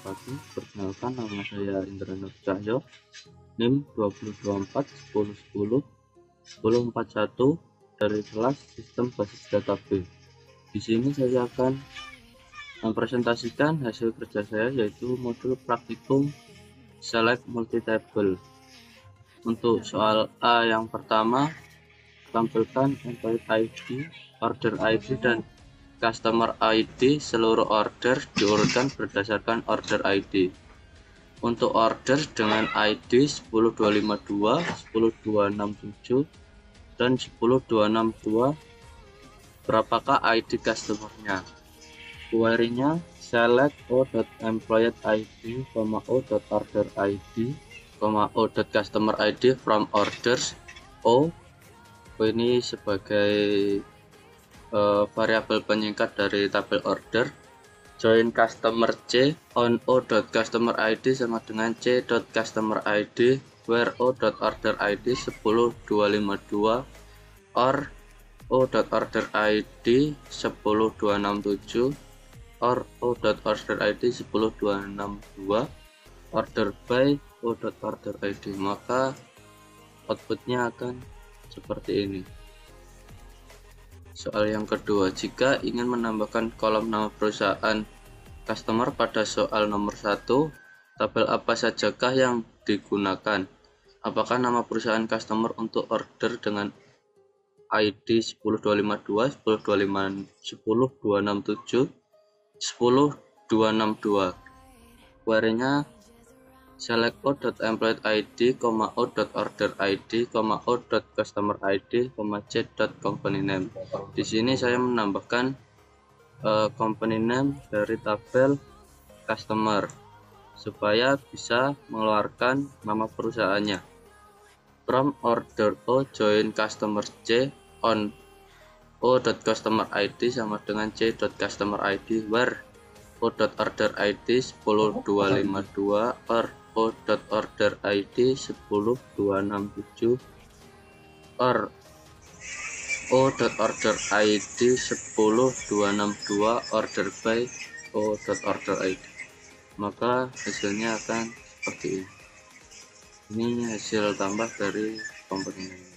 wabarakatuh. Perkenalkan, nama saya Indra Nur Cahyo, NIM 2024 1010 1041 dari kelas Sistem Basis Database. Di sini saya akan mempresentasikan hasil kerja saya, yaitu modul praktikum Select Multi-Table. Untuk soal A yang pertama, tampilkan employee ID, order ID, dan customer ID. Seluruh order diurutkan berdasarkan order ID. Untuk order dengan ID 10252, 10267, dan 10262, berapakah ID customernya? Query-nya select o.employee.id, o.order.id, o.customer ID from orders. Ini sebagai variabel penyingkat dari tabel order. Join customer C on o.customer ID sama dengan c.customer ID where o.order ID 10252 or o.order ID 10267 or o.order ID 10262 order by o.order ID. Maka outputnya akan seperti ini. Soal yang kedua, jika ingin menambahkan kolom nama perusahaan customer pada soal nomor 1, tabel apa sajakah yang digunakan? Apakah nama perusahaan customer untuk order dengan ID 10252, 10267, 10262? Query-nya select o.employee.id, o.order.id, o.customer.id, c.company.name. Di sini saya menambahkan company name dari tabel customer supaya bisa mengeluarkan nama perusahaannya. From order O, join customer C on o.customer.id sama dengan c.customer.id where o.order ID 10252 or o.order ID 10267 or o.order ID 10262 order by o.order ID. Maka hasilnya akan seperti ini. Ini hasil tambah dari komponen ini.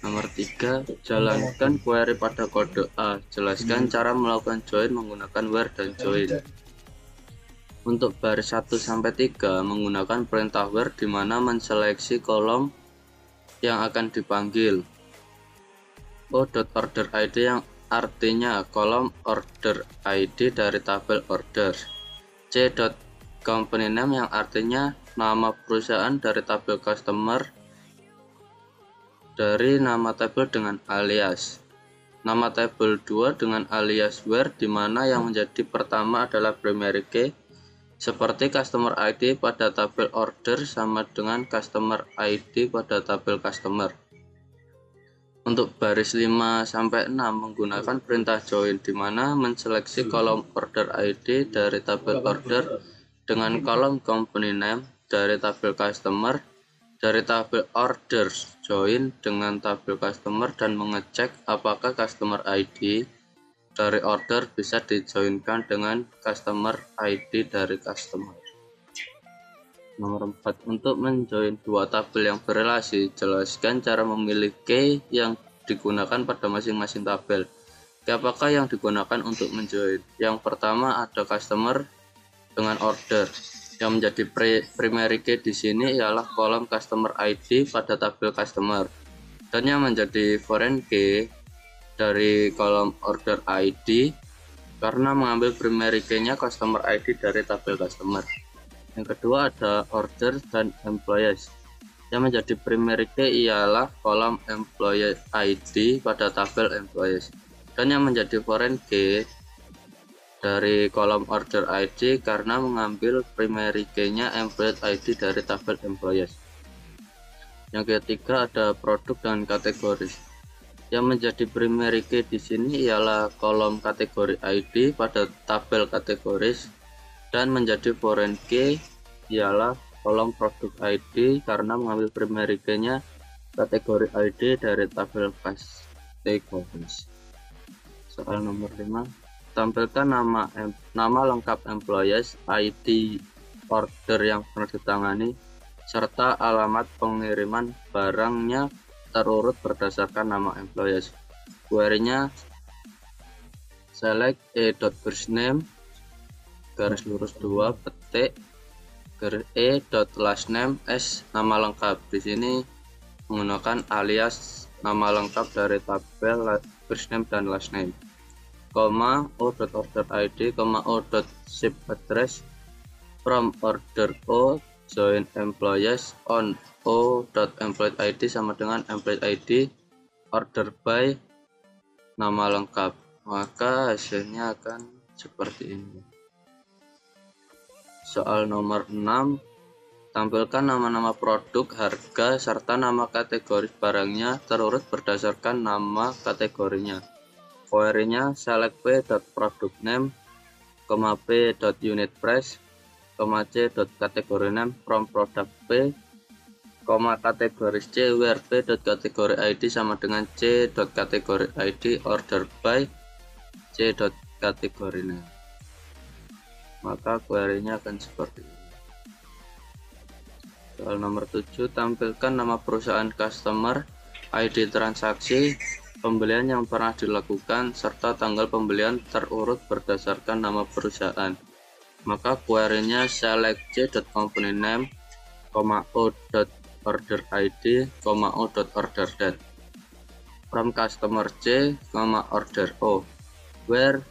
Nomor 3, jalankan query pada kode A. Jelaskan cara melakukan join menggunakan where dan join. Untuk baris 1-3 menggunakan perintah where, di mana menseleksi kolom yang akan dipanggil. O.order ID yang artinya kolom order ID dari tabel order. C.company name yang artinya nama perusahaan dari tabel customer dari nama tabel dengan alias. Nama tabel 2 dengan alias where, di mana yang menjadi pertama adalah primary key, seperti customer ID pada tabel order sama dengan customer ID pada tabel customer. Untuk baris 5-6 menggunakan perintah join, di mana menseleksi kolom order ID dari tabel order dengan kolom company name dari tabel customer. Dari tabel order join dengan tabel customer dan mengecek apakah customer ID dari order bisa dijoinkan dengan customer ID dari customer. Nomor 4, untuk menjoin dua tabel yang berelasi, jelaskan cara memilih key yang digunakan pada masing-masing tabel. Apakah yang digunakan untuk menjoin? Yang pertama ada customer dengan order. Yang menjadi primary key di sini ialah kolom customer ID pada tabel customer, dan yang menjadi foreign key dari kolom order ID karena mengambil primary key-nya customer ID dari tabel customer. Yang kedua ada order dan employees. Yang menjadi primary key ialah kolom employee ID pada tabel employees, dan yang menjadi foreign key dari kolom order ID karena mengambil primary key-nya employee ID dari tabel employees. Yang ketiga ada produk dan kategoris. Yang menjadi primary key di sini ialah kolom kategori ID pada tabel kategoris, dan menjadi foreign key ialah kolom produk ID karena mengambil primary key-nya kategori ID dari tabel kategoris. Soal nomor 5, tampilkan nama lengkap employees, ID order yang pernah ditangani, serta alamat pengiriman barangnya terurut berdasarkan nama employees. Query-nya select e.firstname garis lurus 2 petik e.lastname s nama lengkap. Di sini menggunakan alias nama lengkap dari tabel first name dan last name, o.order.id, o.ship address from order o join employees on o.employee.id sama dengan employee ID order by nama lengkap. Maka hasilnya akan seperti ini. Soal nomor 6, tampilkan nama-nama produk, harga, serta nama kategori barangnya terurut berdasarkan nama kategorinya. Query-nya select p.product name, p.unit price, c.category name from product p, kategori c where p.category id sama dengan c.category id order by c.category name. Maka query-nya akan seperti ini. Soal nomor 7, tampilkan nama perusahaan customer, ID transaksi, pembelian yang pernah dilakukan, serta tanggal pembelian terurut berdasarkan nama perusahaan. Maka query-nya select c.company name, o.order ID, o.order date from customer c, order o, where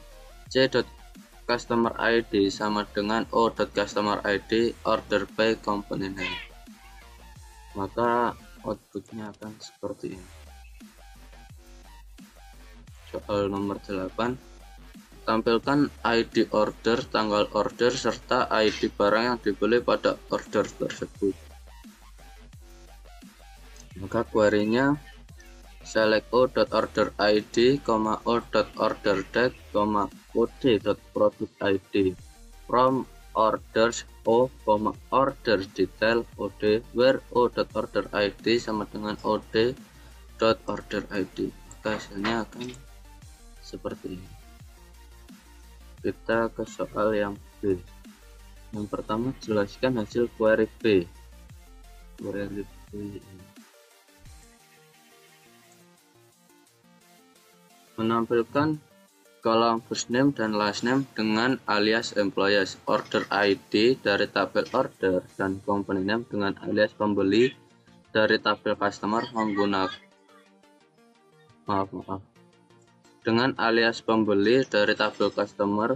c.customer ID sama dengan o.customer ID order by company name. Maka outputnya akan seperti ini. Soal nomor 8, tampilkan ID order, tanggal order, serta ID barang yang dibeli pada order tersebut. Maka query-nya select o.order ID, o.order date, od.product ID from orders o, order detail od, where o.order ID sama dengan od.order ID. Maka hasilnya akan seperti ini. Kita ke soal yang B. Yang pertama, jelaskan hasil query B. Query B ini menampilkan kolom first name dan last name dengan alias employees, order ID dari tabel order, dan company name dengan alias pembeli dari tabel customer menggunakan dengan alias pembeli dari tabel customer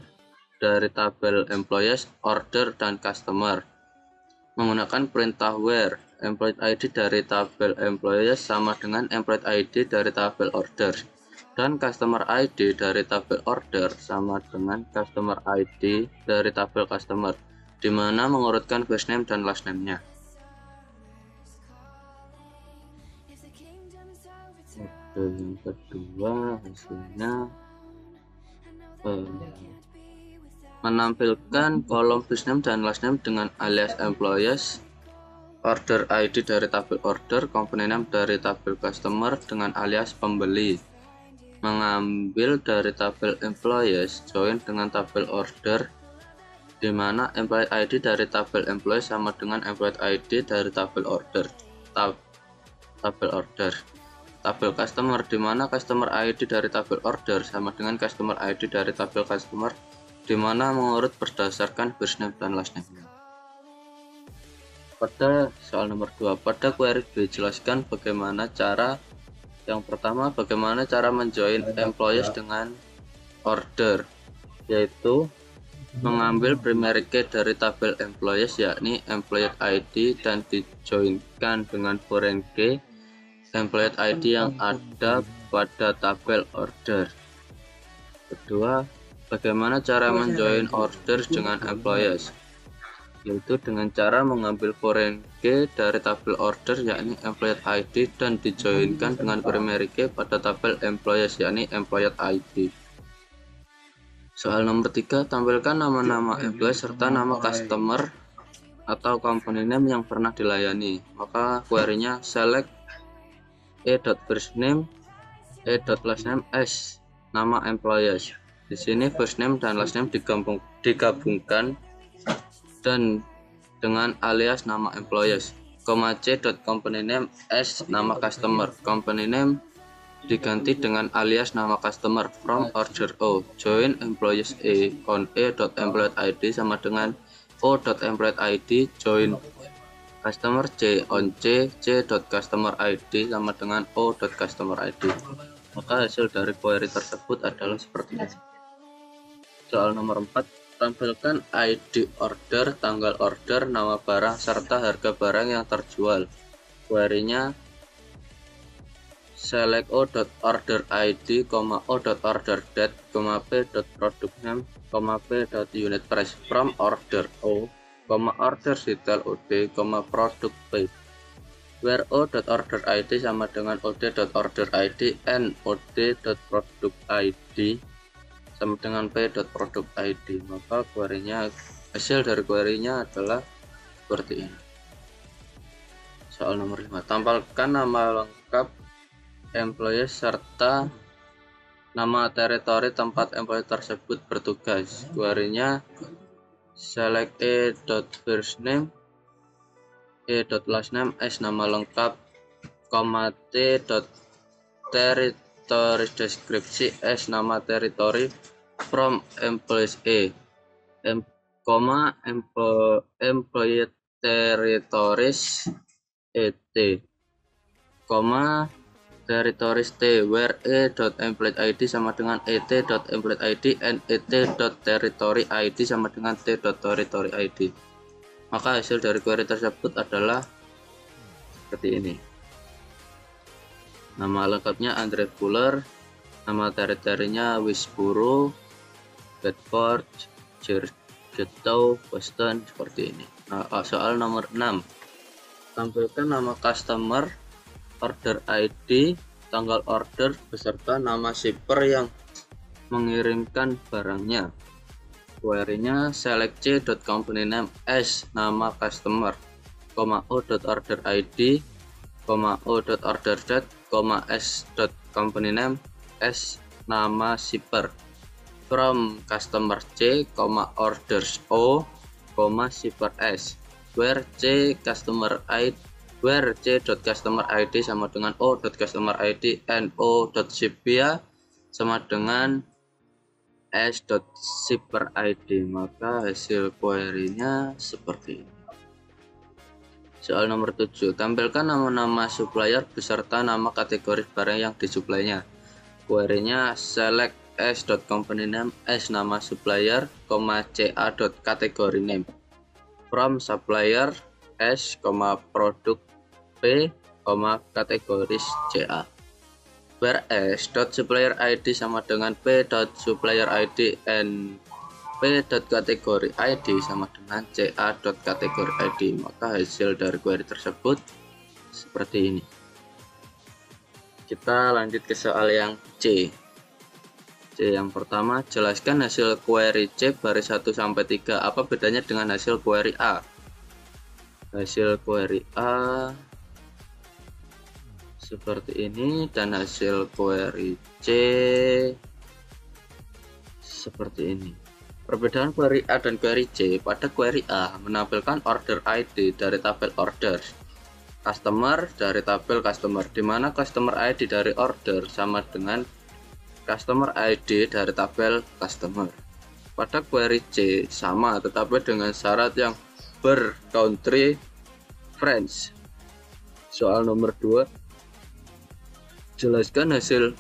dari tabel employees, order, dan customer menggunakan perintah where employee ID dari tabel employees sama dengan employee ID dari tabel order, dan customer ID dari tabel order sama dengan customer ID dari tabel customer, di mana mengurutkan first name dan last name-nya. Yang kedua, hasilnya menampilkan kolom first name dan last name dengan alias employees, order ID dari tabel order, company name dari tabel customer dengan alias pembeli, mengambil dari tabel employees join dengan tabel order, di mana employee ID dari tabel employees sama dengan employee ID dari tabel order, tabel customer, di mana customer ID dari tabel order sama dengan customer ID dari tabel customer, di mana mengurut berdasarkan first name dan last name. Pada soal nomor 2, pada query B jelaskan bagaimana cara yang pertama, bagaimana cara menjoin employees dengan order, yaitu mengambil primary key dari tabel employees yakni employee ID dan dijoinkan dengan foreign key employee ID yang ada pada tabel order. Kedua, bagaimana cara menjoin order dengan employees, yaitu dengan cara mengambil foreign key dari tabel order yakni employee ID dan dijoinkan dengan primary key pada tabel employees yakni employee ID. Soal nomor 3, tampilkan nama-nama employees serta nama customer atau company name yang pernah dilayani. Maka query-nya select e.first name, e.last name s nama employees, Di sini first name dan last name digabungkan dan dengan alias nama employees, C. Company name S nama customer. Company name diganti dengan alias nama customer. From order O, join employees A on A.employee ID sama dengan O.employee ID, join customer C on C.customer ID sama dengan O.customer ID. Maka hasil dari query tersebut adalah seperti ini. Soal nomor 4, tampilkan ID order, tanggal order, nama barang, serta harga barang yang terjual. Query-nya select O.order ID, O.order date, P.product name, P.unit price from order O, order detail OD, product P, where O.order ID sama dengan OD.order ID and OD.product ID sama dengan P.product ID. Maka hasil dari query-nya adalah seperti ini. Soal nomor 5, tampilkan nama lengkap employee serta nama teritori tempat employee tersebut bertugas. Query-nya select E.first name, E.last name, S nama lengkap, T.territory deskripsi, S nama teritori, from employees A, employee territories ET, territories T, where A.employee ID sama dengan ET.employee ID and ET.territory ID sama dengan T.territory ID. Maka hasil dari query tersebut adalah seperti ini. Nama lengkapnya Andre Fuller, nama teritorinya Westboro, Bedford, Georgetown, Boston, seperti ini. Nah, soal nomor 6, tampilkan nama customer, order ID, tanggal order, beserta nama shipper yang mengirimkan barangnya. Query-nya select C.company name S nama customer, O.order ID, O.order date, S.company name S nama shipper, from customer C, orders O, shipper S, where C.customer ID sama dengan O.customer ID and O.shipper sama dengan S.shipper ID. Maka hasil query-nya seperti ini. Soal nomor 7, tampilkan nama-nama supplier beserta nama kategori barang yang disuplainya. Query-nya select S.company name S nama supplier, CA.category name, from supplier S, product P, kategoris CA, where S.supplier ID sama dengan P.supplier ID and P.category ID sama dengan CA.category ID. Maka hasil dari query tersebut seperti ini. Kita lanjut ke soal yang C. Yang pertama, jelaskan hasil query C baris 1 sampai 3. Apa bedanya dengan hasil query A? Hasil query A seperti ini dan hasil query C seperti ini. Perbedaan query A dan query C, pada query A menampilkan order ID dari tabel order, customer dari tabel customer, di mana customer ID dari order sama dengan customer ID dari tabel customer. Pada query C sama, tetapi dengan syarat yang ber-country France. Soal nomor 2, jelaskan hasil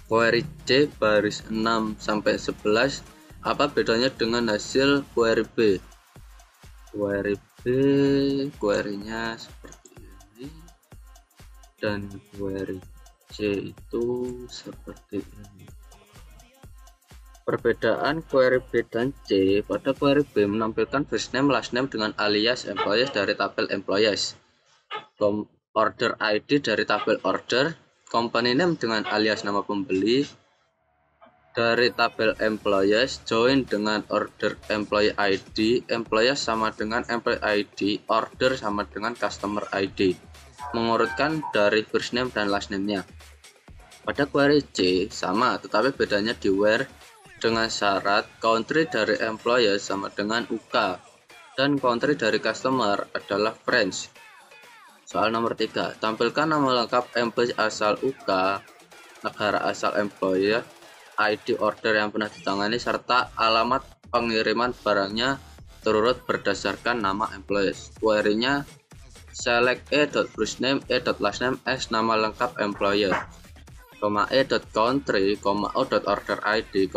query C baris 6 sampai 11. Apa bedanya dengan hasil query B? Query-nya seperti ini dan query C itu seperti ini. Perbedaan query B dan C, pada query B menampilkan first name, last name dengan alias employees dari tabel employees, order ID dari tabel order, company name dengan alias nama pembeli dari tabel employees, join dengan order employee ID, employees sama dengan employee ID, order sama dengan customer ID, mengurutkan dari first name dan last name-nya. Pada query C sama, tetapi bedanya di where dengan syarat country dari employer sama dengan UK dan country dari customer adalah France. Soal nomor 3, tampilkan nama lengkap employee asal UK, negara asal employer, ID order yang pernah ditangani, serta alamat pengiriman barangnya terurut berdasarkan nama employees. Query-nya select first name, last name as nama lengkap employer, country, order ID,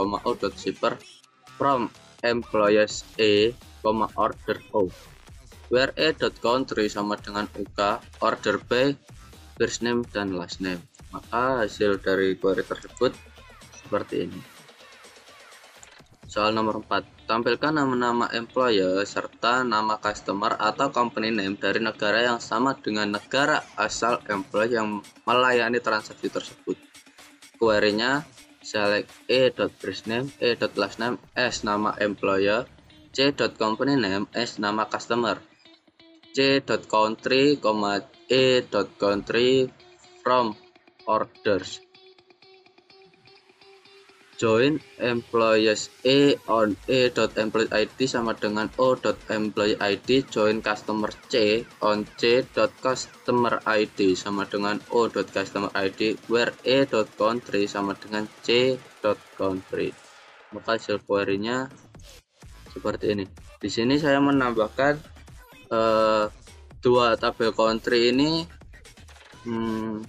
shipper from employees order O, where country sama dengan UK, order by first name dan last name. Maka hasil dari query tersebut seperti ini. Soal nomor 4, tampilkan nama-nama employer serta nama customer atau company name dari negara yang sama dengan negara asal employee yang melayani transaksi tersebut. Query-nya select first name, last name as nama employer, company name as nama customer, country, country from orders. Join employees on employee ID sama dengan employee ID, join customer C on customer ID sama dengan customer ID, where country sama dengan country. Maka hasil query-nya seperti ini. Di sini saya menambahkan dua tabel country ini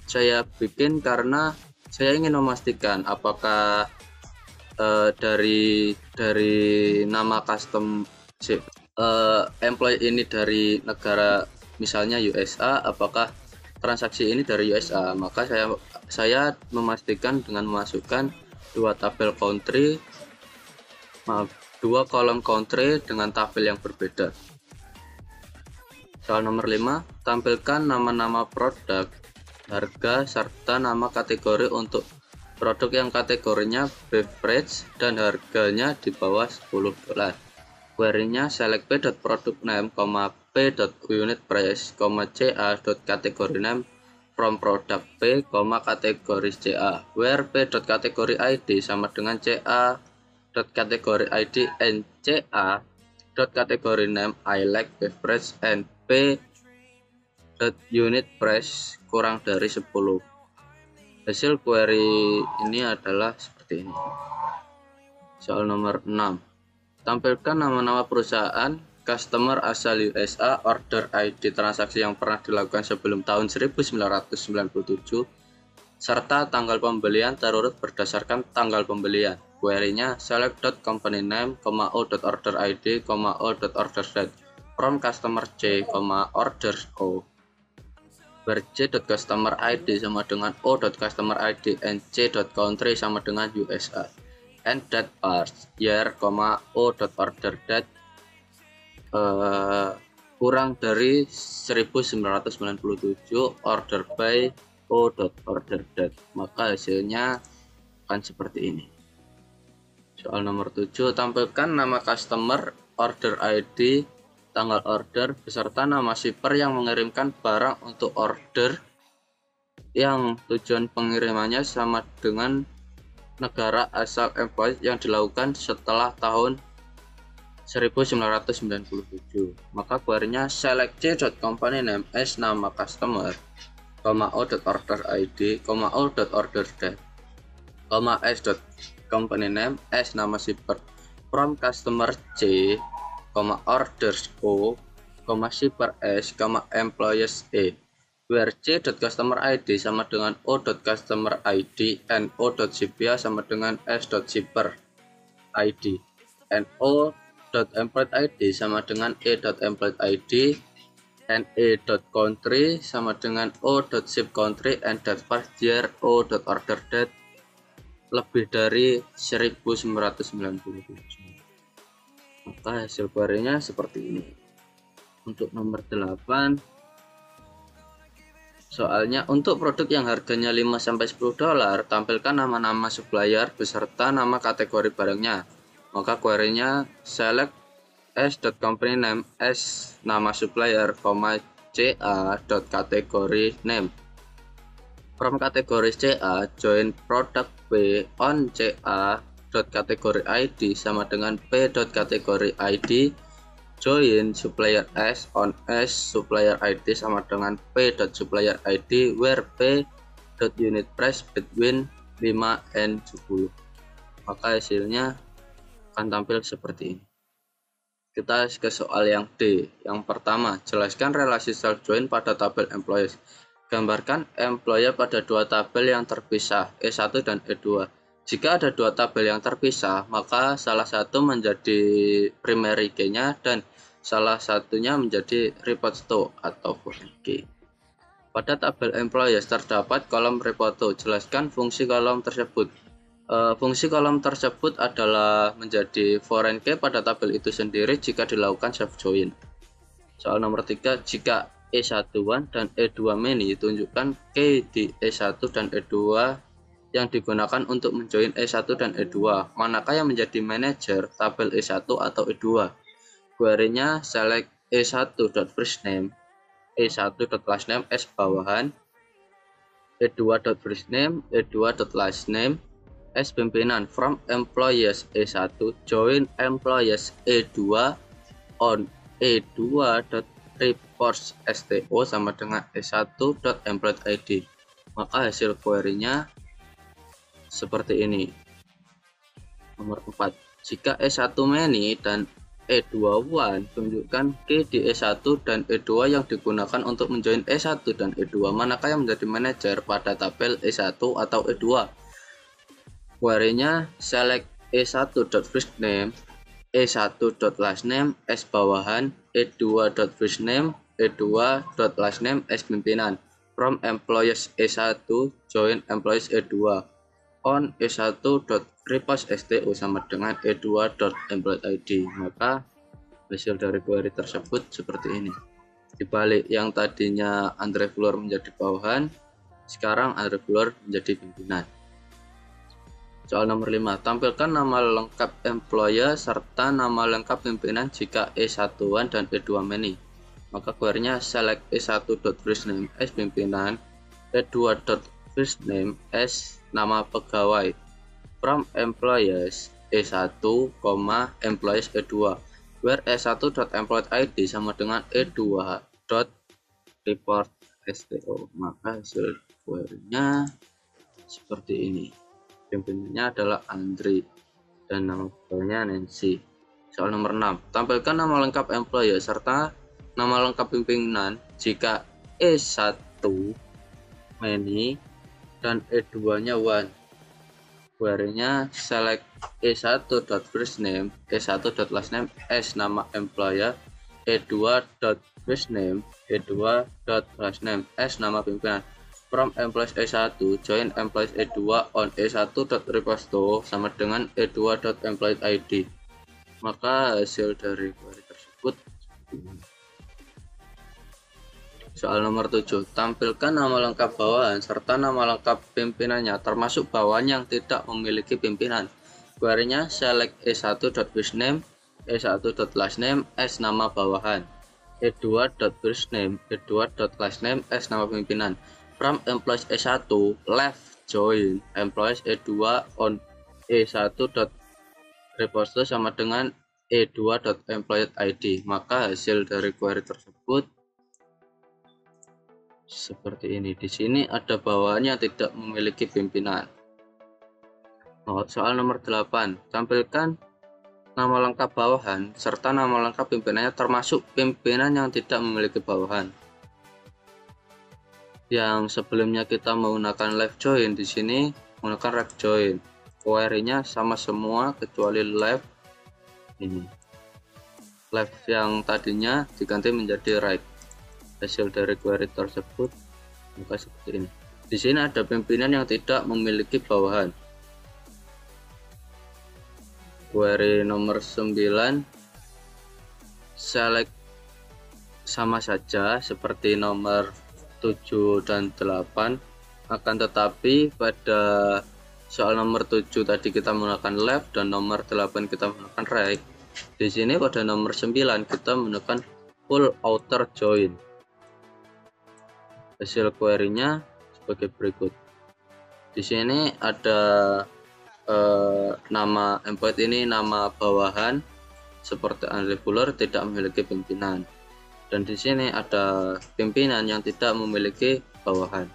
saya bikin karena saya ingin memastikan apakah dari nama custom employee ini dari negara misalnya USA, apakah transaksi ini dari USA. Maka saya memastikan dengan memasukkan dua tabel country, dua kolom country dengan tabel yang berbeda. Soal nomor 5, tampilkan nama-nama produk, harga, serta nama kategori untuk produk yang kategorinya beverage dan harganya di bawah $10. Query-nya select p.product name, p.unit price, ca.category name from product P, kategori CA, where p.category ID sama dengan ca.category ID and ca.category name I like beverage and p.unit price kurang dari 10. Hasil query ini adalah seperti ini. Soal nomor 6, tampilkan nama-nama perusahaan, customer asal USA, order ID transaksi yang pernah dilakukan sebelum tahun 1997, serta tanggal pembelian terurut berdasarkan tanggal pembelian. Query-nya select.company name, order ID, order date from customer C, orders O, where c.customer ID sama dengan o.customer ID and c.country sama dengan USA, and that parts year, o.order date kurang dari 1997, order by o.order date. Maka hasilnya akan seperti ini. Soal nomor 7, tampilkan nama customer, order ID, tanggal order, beserta nama shipper yang mengirimkan barang untuk order yang tujuan pengirimannya sama dengan negara asal employee yang dilakukan setelah tahun 1997. Maka query-nya select c.company name as nama customer, o.order ID, o.order date, s.company name as nama shipper from customer C, orders O, shipper S, employees E, where c.customer ID sama dengan o.customer ID and o.shipper sama dengan s.shipper ID and o.employee ID sama dengan e.employee ID and e.country sama dengan o.ship country and that part year o.order date lebih dari 1997. Maka hasil query-nya seperti ini. Untuk nomor 8, soalnya untuk produk yang harganya $5-10, tampilkan nama-nama supplier beserta nama kategori barangnya. Maka query-nya select s.company name as nama supplier, ca.category name from kategori CA, join product B on CA p.category ID sama dengan p.category ID join supplier S on S supplier ID sama dengan p.supplier ID where p.unit price between 5 and 10. Maka hasilnya akan tampil seperti ini. Kita ke soal yang D. Yang pertama, jelaskan relasi self join pada tabel employees. Gambarkan employee pada dua tabel yang terpisah, E1 dan E2. Jika ada dua tabel yang terpisah, maka salah satu menjadi primary key-nya dan salah satunya menjadi report to atau foreign key. Pada tabel employees terdapat kolom report to. Jelaskan fungsi kolom tersebut. Fungsi kolom tersebut adalah menjadi foreign key pada tabel itu sendiri jika dilakukan self join. Soal nomor 3, jika E1 dan E2 many, tunjukkan key di E1 dan E2 yang digunakan untuk menjoin E1 dan E2. Manakah yang menjadi manager tabel E1 atau E2? Query-nya select E1.first name, E1.last name S bawahan, E2.first name, E2.last name S pimpinan from employees E1 join employees E2 on E2.reports STO sama dengan E1.employee.id. Maka hasil query-nya seperti ini. Nomor 4, jika E1 many dan E2 one, tunjukkan key di E1 dan E2 yang digunakan untuk menjoin E1 dan E2. Manakah yang menjadi manager pada tabel E1 atau E2? Query-nya select E1.first name, E1.last name S bawahan, E2.first name, E2.last name S pimpinan from employees E1 join employees E2 on E1.repost STO sama dengan E2.employee.id. Maka hasil dari query tersebut seperti ini. Dibalik yang tadinya unregular menjadi bawahan, sekarang unregular menjadi pimpinan. Soal nomor 5, tampilkan nama lengkap employee serta nama lengkap pimpinan jika E1 dan E2 many. Maka query-nya select E1.first name S pimpinan, E2.first name S nama pegawai from employees E1, employees E2 where E1.employee.id sama dengan E2.report STO. Maka hasil query-nya seperti ini. Pimpinannya adalah Andri dan nama pegawainya Nancy. Soal nomor 6, tampilkan nama lengkap employee serta nama lengkap pimpinan jika E1 many dan E2-nya one. Query-nya select E1.first name, E1.last name S nama employee, E2.first name, E2.last name S nama pimpinan from employees E1 join employees E2 on E1.reposto sama dengan E2.employee.id. Maka hasil dari query tersebut. Soal nomor 7, tampilkan nama lengkap bawahan serta nama lengkap pimpinannya termasuk bawahan yang tidak memiliki pimpinan. Query-nya select E1.first name, E1.last name S nama bawahan, E2.first name, E2.last name S nama pimpinan from employees E1 left join employees E2 on E1.reposto sama dengan E2.employee.id. Maka hasil dari query tersebut seperti ini. Di sini ada bawahan yang tidak memiliki pimpinan. Soal nomor 8, tampilkan nama lengkap bawahan serta nama lengkap pimpinannya termasuk pimpinan yang tidak memiliki bawahan. Yang sebelumnya kita menggunakan left join, di sini menggunakan right join. Query-nya sama semua kecuali left ini. Left yang tadinya diganti menjadi right. Hasil dari query tersebut maka seperti ini. Di sini ada pimpinan yang tidak memiliki bawahan. Query nomor 9 select sama saja seperti nomor 7 dan 8, akan tetapi pada soal nomor 7 tadi kita menggunakan left dan nomor 8 kita menggunakan right. Di sini pada nomor 9 kita menggunakan full outer join. Hasil query-nya sebagai berikut. Di sini ada nama employee ini nama bawahan seperti unregular, tidak memiliki pimpinan. Dan di sini ada pimpinan yang tidak memiliki bawahan.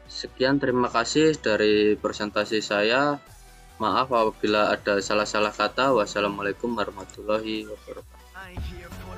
Sekian, terima kasih dari presentasi saya. Maaf apabila ada salah-salah kata. Wassalamualaikum warahmatullahi wabarakatuh.